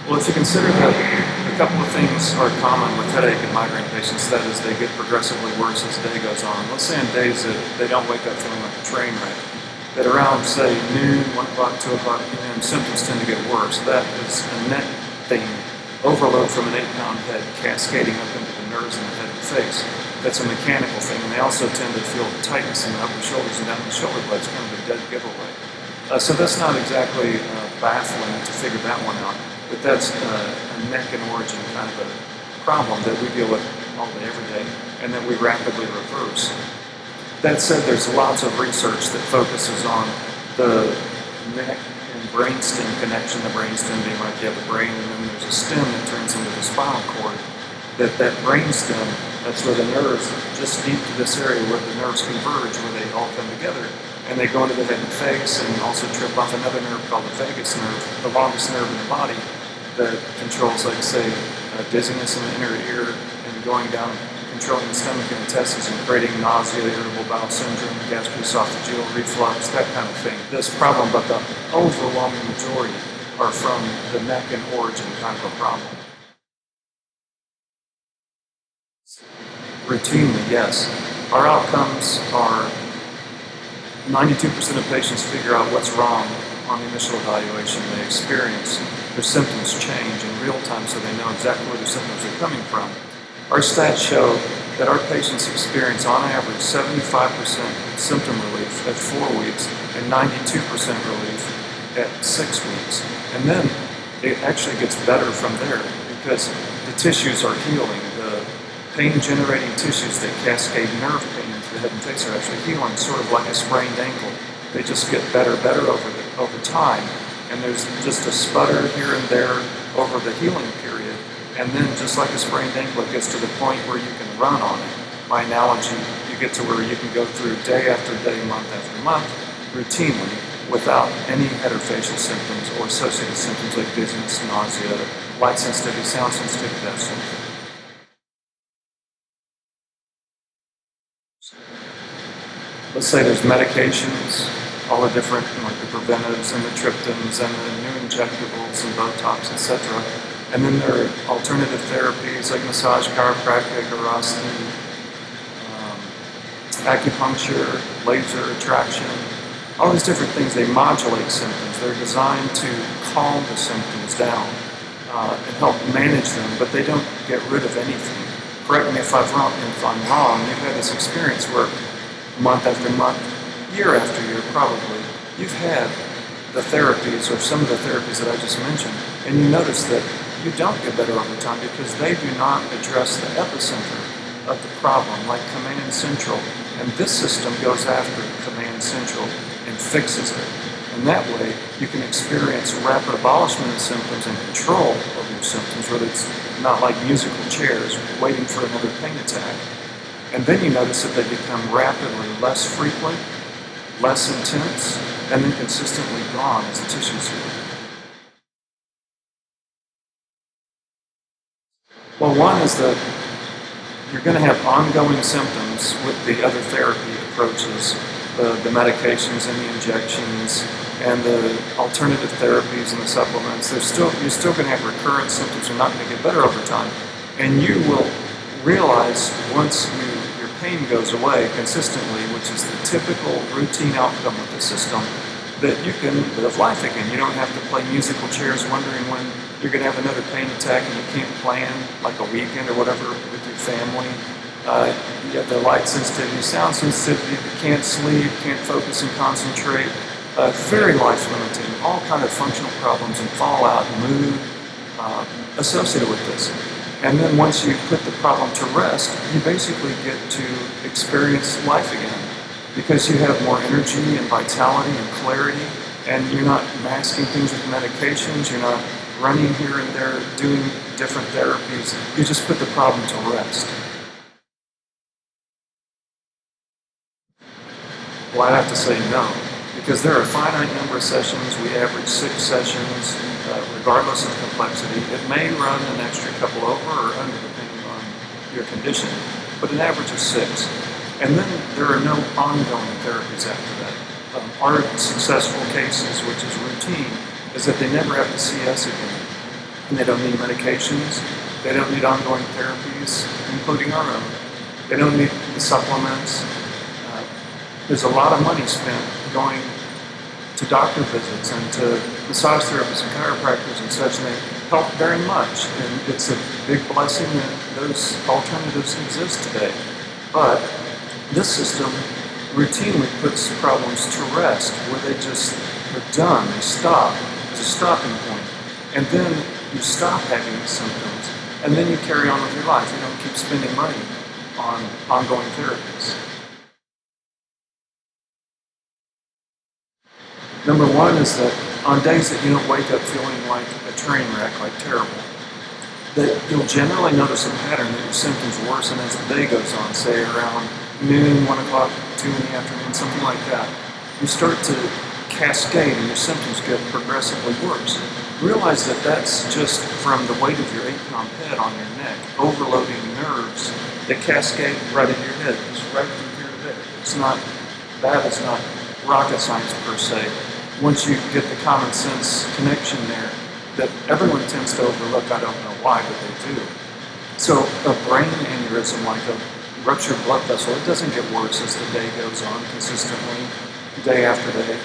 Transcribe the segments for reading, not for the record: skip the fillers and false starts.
Well, if you consider that a couple of things are common with headache and migraine patients, that is, they get progressively worse as the day goes on. Let's say on days that they don't wake up feeling like a train wreck, that around, say, noon, 1 o'clock, 2 o'clock p.m., symptoms tend to get worse. That is a neck thing, overload from an 8-pound head cascading up into the nerves in the head and face. That's a mechanical thing, and they also tend to feel tightness in the upper shoulders and down the shoulder blades, kind of a dead giveaway. So that's not exactly baffling to figure that one out, but that's a neck and origin kind of a problem that we deal with all day, every day, and that we rapidly reverse. That said, there's lots of research that focuses on the neck and brainstem connection, the brainstem being like you have a brain, and then there's a stem that turns into the spinal cord. That brainstem, that's where the nerves, just deep to this area where the nerves converge, where they all come together, and they go into the head and face, and also trip off another nerve called the vagus nerve, the longest nerve in the body, that controls, like say, dizziness in the inner ear, and going down, controlling the stomach and intestines, and creating nausea, irritable bowel syndrome, gastroesophageal reflux, that kind of thing. This problem, but the overwhelming majority are from the neck and origin kind of a problem. Routinely, yes. Our outcomes are 92% of patients figure out what's wrong on the initial evaluation. They experience their symptoms change in real time so they know exactly where their symptoms are coming from. Our stats show that our patients experience on average 75% symptom relief at 4 weeks and 92% relief at 6 weeks. And then it actually gets better from there because the tissues are healing. The pain-generating tissues that cascade nerve pain into the head and face are actually healing, sort of like a sprained ankle. They just get better over time, and there's just a sputter here and there over the healing period, and then just like a sprained ankle, it gets to the point where you can run on it. My analogy, you get to where you can go through day after day, month after month, routinely, without any head or facial symptoms or associated symptoms like dizziness, nausea, light sensitivity, sound sensitivity, that sort of thing. Let's say there's medications, all the different, like the preventives and the triptans and the new injectables and Botox, etc. And then there are alternative therapies like massage, chiropractic, osteopathy, acupuncture, laser attraction, all these different things. They modulate symptoms. They're designed to calm the symptoms down and help manage them, but they don't get rid of anything. Correct me if I'm wrong. You've had this experience where month after month, year after year probably, you've had the therapies or some of the therapies that I just mentioned, and you notice that you don't get better over time because they do not address the epicenter of the problem, like Command Central. And this system goes after Command Central and fixes it. And that way, you can experience rapid abolishment of symptoms and control of your symptoms, where it's not like musical chairs waiting for another pain attack. And then you notice that they become rapidly less frequent, less intense, and then consistently gone as the tissues heal. Well, one is that you're going to have ongoing symptoms with the other therapy approaches, the medications and the injections, and the alternative therapies and the supplements. You're still going to have recurrent symptoms. You're not going to get better over time. And you will realize once your pain goes away consistently, which is the typical routine outcome of the system, that you can live life again. You don't have to play musical chairs wondering when you're going to have another pain attack and you can't plan like a weekend or whatever with your family. You have the light sensitivity, sound sensitivity, you can't sleep, can't focus and concentrate. Very life limiting, all kind of functional problems and fallout and mood associated with this. And then once you put the problem to rest, you basically get to experience life again because you have more energy and vitality and clarity, and you're not masking things with medications, you're not running here and there doing different therapies. You just put the problem to rest. Well, I have to say no, because there are a finite number of sessions. We average 6 sessions, regardless of complexity. It may run an extra couple over or under, depending on your condition, but an average of 6. And then there are no ongoing therapies after that. Our successful cases, which is routine, is that they never have to see us again. and they don't need medications. They don't need ongoing therapies, including our own. They don't need the supplements. There's a lot of money spent going to doctor visits and to massage therapists and chiropractors and such, and they help very much. And it's a big blessing that those alternatives exist today. But this system routinely puts problems to rest, where they just are done, they stop. There's a stopping point. And then you stop having these symptoms, and then you carry on with your life. You don't keep spending money on ongoing therapies. Number one is that on days that you don't wake up feeling like a train wreck, like terrible, that you'll generally notice a pattern that your symptoms worsen as the day goes on, say around noon, 1 o'clock, 2 in the afternoon, something like that. You start to cascade and your symptoms get progressively worse. Realize that that's just from the weight of your 8-pound head on your neck, overloading nerves that cascade right in your head, just right from here to there. That is not rocket science per se. Once you get the common sense connection there that everyone tends to overlook, I don't know why, but they do. So a brain aneurysm, like a ruptured blood vessel, it doesn't get worse as the day goes on consistently, day after day.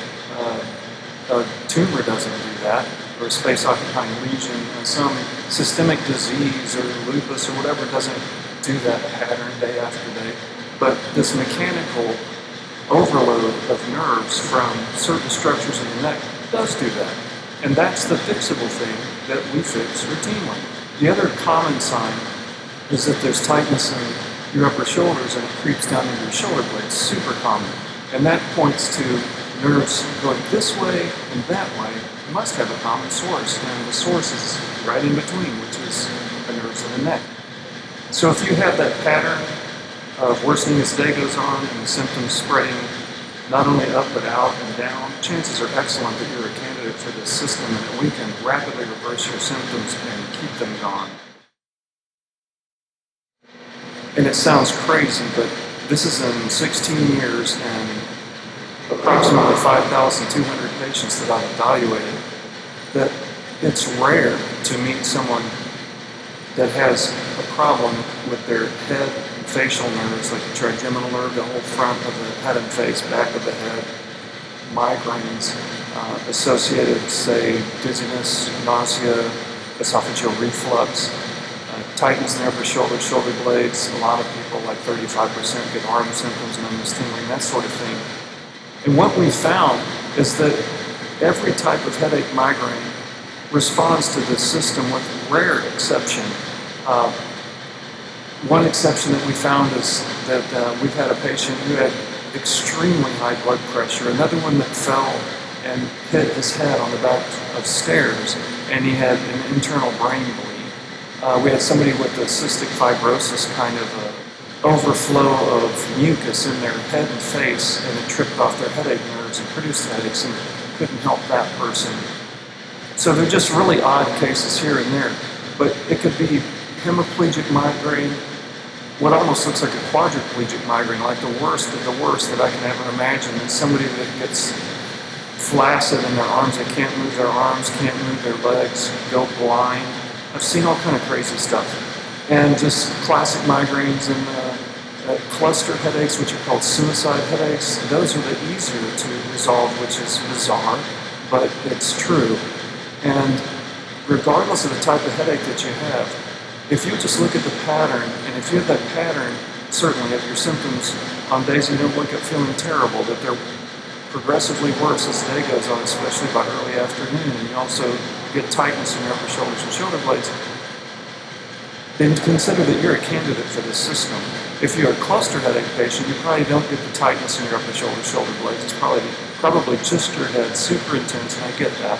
A tumor doesn't do that, or a space-occupying lesion, some systemic disease or lupus or whatever doesn't do that pattern day after day. But this mechanical overload of nerves from certain structures in the neck does do that. And that's the fixable thing that we fix routinely. The other common sign is that there's tightness in your upper shoulders and it creeps down into your shoulder blades, super common. And that points to nerves going this way and that way. It must have a common source, and the source is right in between, which is the nerves of the neck. So if you have that pattern of worsening as the day goes on and the symptoms spreading not only up but out and down, chances are excellent that you're a candidate for this system and that we can rapidly reverse your symptoms and keep them gone. And it sounds crazy, but this is in 16 years and approximately 5,200 patients that I've evaluated, that it's rare to meet someone that has a problem with their head and facial nerves, like the trigeminal nerve, the whole front of the head and face, back of the head, migraines, associated, say, dizziness, nausea, esophageal reflux, tightness in the upper shoulder, shoulder blades. A lot of people, like 35%, get arm symptoms, numbness, tingling, that sort of thing. And what we found is that every type of headache migraine responds to this system with rare exception. One exception that we found is that we've had a patient who had extremely high blood pressure, another one that fell and hit his head on the back of stairs, and he had an internal brain bleed. We had somebody with a cystic fibrosis, kind of overflow of mucus in their head and face, and it tripped off their headache nerves and produced headaches, and couldn't help that person. So they're just really odd cases here and there, but it could be hemiplegic migraine, what almost looks like a quadriplegic migraine, like the worst of the worst that I can ever imagine. Is somebody that gets flaccid in their arms, they can't move their arms, can't move their legs, go blind. I've seen all kind of crazy stuff. And just classic migraines and cluster headaches, which are called suicide headaches. Those are the easier to resolve, which is bizarre, but it's true. And regardless of the type of headache that you have, if you just look at the pattern, and if you have that pattern, certainly of your symptoms on days you don't wake up feeling terrible, that they're progressively worse as the day goes on, especially by early afternoon, and you also get tightness in your upper shoulders and shoulder blades, then consider that you're a candidate for this system. If you're a cluster headache patient, you probably don't get the tightness in your upper shoulders, shoulder blades. It's probably just your head, super intense, and I get that.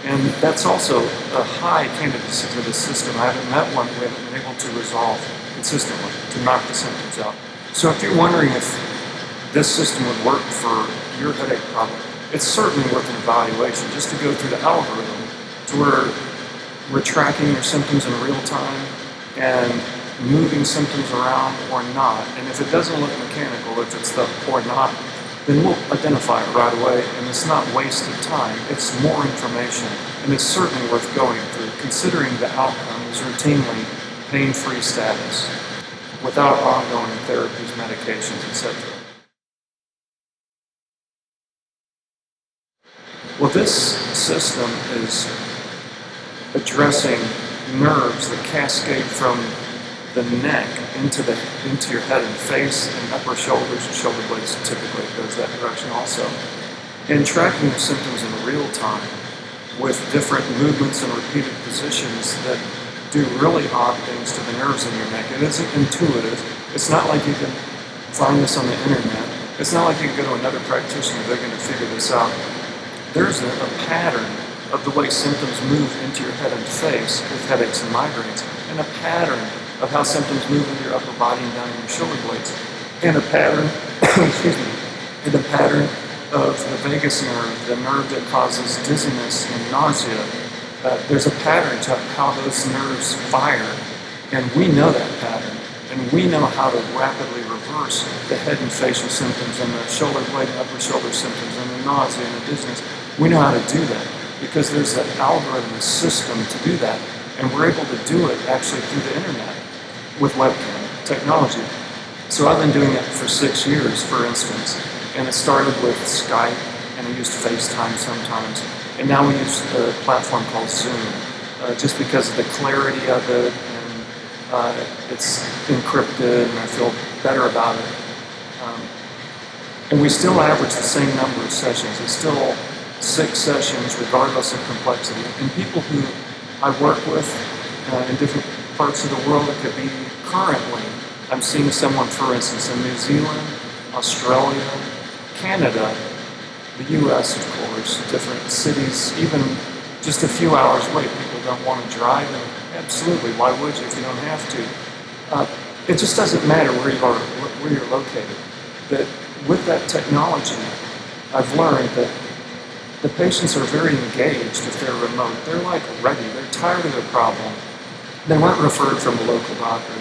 And that's also a high candidacy for this system. I haven't met one we haven't been able to resolve consistently, to knock the symptoms out. So if you're wondering if this system would work for your headache problem, it's certainly worth an evaluation, just to go through the algorithm to where we're tracking your symptoms in real time and moving symptoms around or not. And if it doesn't look mechanical, if it's the or not, then we'll identify it right away, and it's not wasted time. It's more information, and it's certainly worth going through considering the outcome is routinely pain-free status without ongoing therapies, medications, etc. Well, this system is addressing nerves that cascade from the neck into your head and face and upper shoulders and shoulder blades. Typically it goes that direction also. And tracking your symptoms in real time with different movements and repeated positions that do really odd things to the nerves in your neck. It isn't intuitive. It's not like you can find this on the internet. It's not like you can go to another practitioner, they're going to figure this out. There's a pattern of the way symptoms move into your head and face with headaches and migraines, and a pattern of how symptoms move in your upper body and down in your shoulder blades, and a pattern, excuse me, and a pattern of the vagus nerve, the nerve that causes dizziness and nausea. There's a pattern to how those nerves fire, and we know that pattern, and we know how to rapidly reverse the head and facial symptoms and the shoulder blade and upper shoulder symptoms and the nausea and the dizziness. We know how to do that because there's an algorithm, a system to do that, and we're able to do it actually through the internet with webcam technology. So I've been doing it for 6 years, for instance, and it started with Skype, and I used FaceTime sometimes, and now we use a platform called Zoom, just because of the clarity of it, and it's encrypted, and I feel better about it. And we still average the same number of sessions. It's still 6 sessions, regardless of complexity. And people who I work with in different parts of the world, it could be currently, I'm seeing someone, for instance, in New Zealand, Australia, Canada, the US, of course, different cities, even just a few hours away. People don't want to drive, and absolutely, why would you if you don't have to? It just doesn't matter where you are, where you're located. That with that technology, I've learned that the patients are very engaged if they're remote. They're like ready. They're tired of their problem. They weren't referred from a local doctor,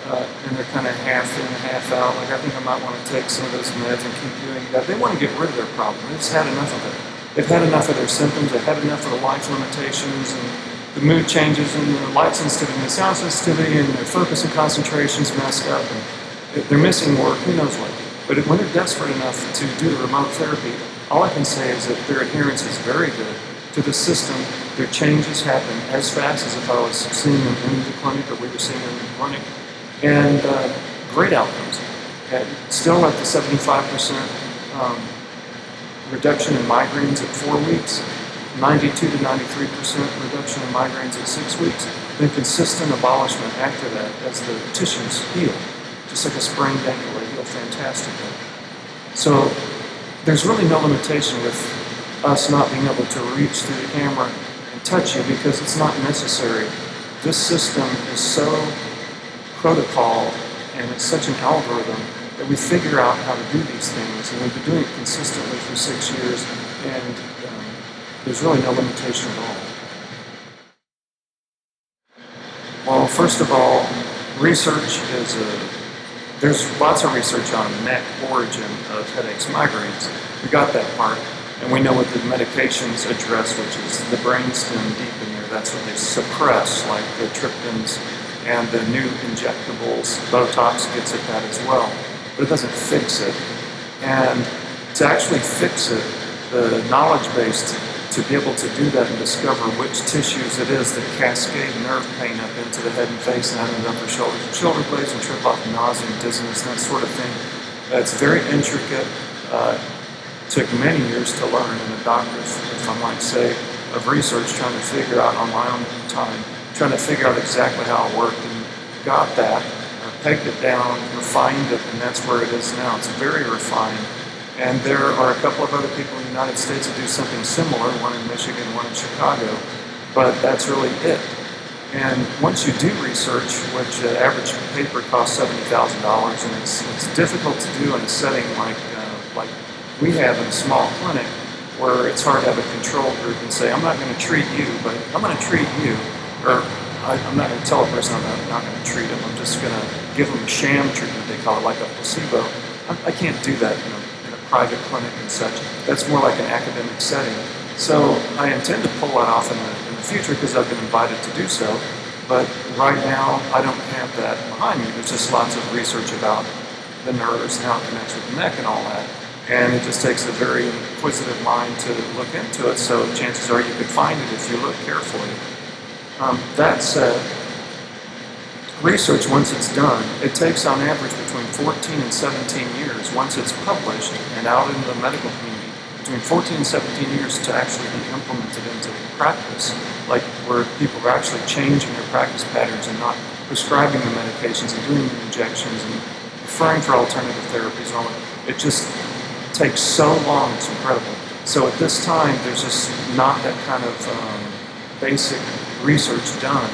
and they're kind of half in, half out. Like, I think I might want to take some of those meds and keep doing that. They want to get rid of their problem. They've just had enough of it. They've had enough of their symptoms. They've had enough of the life limitations and the mood changes and the light sensitivity and the sound sensitivity, and their focus and concentration's messed up, and they're missing work, who knows what. But when they're desperate enough to do the remote therapy, all I can say is that their adherence is very good to the system. Their changes happen as fast as if I was seeing them in the clinic or we were seeing them in the clinic, and great outcomes. And still at the 75% reduction in migraines at 4 weeks, 92 to 93% reduction in migraines at 6 weeks, then consistent abolishment after that as the tissues heal. Just like a sprained ankle, they heal fantastically. So there's really no limitation with us not being able to reach through the camera and touch you because it's not necessary. This system is so protocol and it's such an algorithm that we figure out how to do these things, and we've been doing it consistently for 6 years, and there's really no limitation at all. Well, first of all, research is there's lots of research on neck origin of headaches, migraines. We got that part, and we know what the medications address, which is the brainstem deep in there. That's what they suppress, like the triptans and the new injectables. Botox gets at that as well, but it doesn't fix it. And to actually fix it, the knowledge base to be able to do that and discover which tissues it is that cascade nerve pain up into the head and face and out into the upper shoulders and shoulder blades and trip off nausea and dizziness and that sort of thing. It's very intricate. Took many years to learn, and a doctor, if I might say, of research, trying to figure out on my own time, trying to figure out exactly how it worked, and got that, pegged it down, refined it, and that's where it is now. It's very refined. And there are a couple of other people in the United States that do something similar, one in Michigan, one in Chicago, but that's really it. And once you do research, which average paper costs $70,000, and it's difficult to do in a setting like we have in a small clinic, where it's hard to have a control group and say, I'm not going to treat you, but I'm going to treat you, or I'm not going to tell a person I'm not going to treat them, I'm just going to give them a sham treatment, they call it, like a placebo. I can't do that in a private clinic and such. That's more like an academic setting. So I intend to pull that off in the future because I've been invited to do so. But right now, I don't have that behind me. There's just lots of research about the nerves and how it connects with the neck and all that. And it just takes a very inquisitive mind to look into it, so chances are you could find it if you look carefully. That said, research, once it's done, it takes on average between 14 and 17 years, once it's published and out in the medical community, between 14 and 17 years to actually be implemented into practice, like where people are actually changing their practice patterns and not prescribing the medications and doing the injections and referring for alternative therapies and all that. It just takes so long, it's incredible. So at this time, there's just not that kind of basic research done.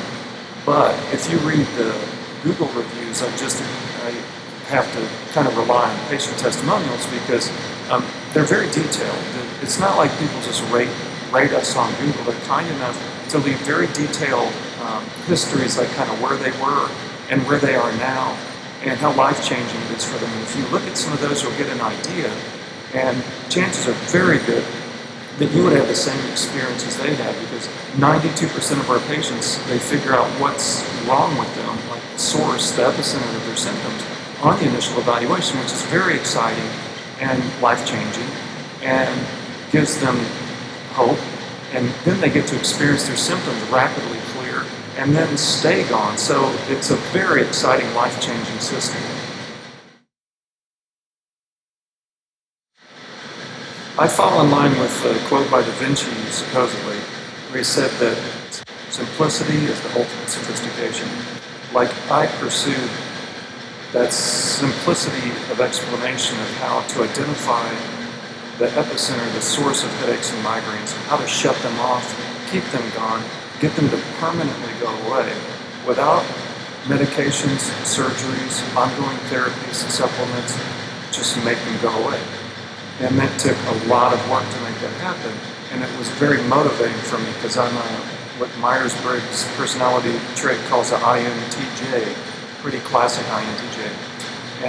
But if you read the Google reviews, I have to kind of rely on patient testimonials because they're very detailed. It's not like people just rate us on Google. They're kind enough to leave very detailed histories, like kind of where they were and where they are now and how life-changing it is for them. And if you look at some of those, you'll get an idea. And chances are very good that you would have the same experience as they have, because 92% of our patients, they figure out what's wrong with them, like the source, the epicenter of their symptoms, on the initial evaluation, which is very exciting and life-changing and gives them hope. And then they get to experience their symptoms rapidly clear and then stay gone. So it's a very exciting, life-changing system. I fall in line with a quote by Da Vinci, supposedly, where he said that simplicity is the ultimate sophistication. Like, I pursued that simplicity of explanation of how to identify the epicenter, the source of headaches and migraines, how to shut them off, keep them gone, get them to permanently go away without medications, surgeries, ongoing therapies, supplements, just make them go away. And that took a lot of work to make that happen. And it was very motivating for me because I'm what Myers-Briggs personality trait calls an INTJ, pretty classic INTJ.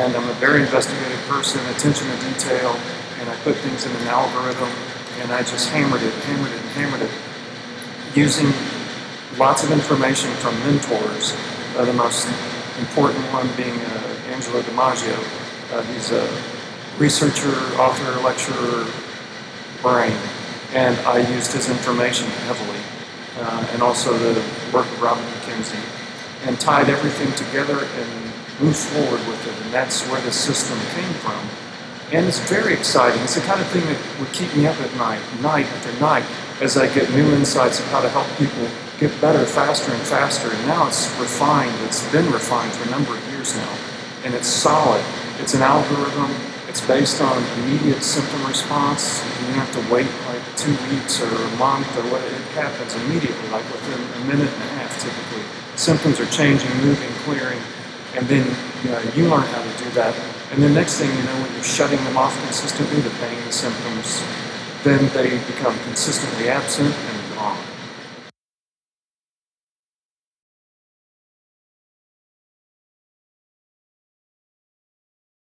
And I'm a very investigative person, attention to detail, and I put things in an algorithm, and I just hammered it, using lots of information from mentors, the most important one being Angelo DiMaggio. He's a researcher, author, lecturer, brain, and I used his information heavily, and also the work of Robert McKenzie, and tied everything together and moved forward with it, and that's where the system came from. And it's very exciting. It's the kind of thing that would keep me up at night after night, as I get new insights of how to help people get better faster and faster. And now it's refined. It's been refined for a number of years now, and it's solid. It's an algorithm. It's based on immediate symptom response. You don't have to wait like 2 weeks or a month or what. It happens immediately, like within a minute and a half typically. Symptoms are changing, moving, clearing, and then you learn how to do that. And the next thing you know, when you're shutting them off consistently, the pain, the symptoms, then they become consistently absent and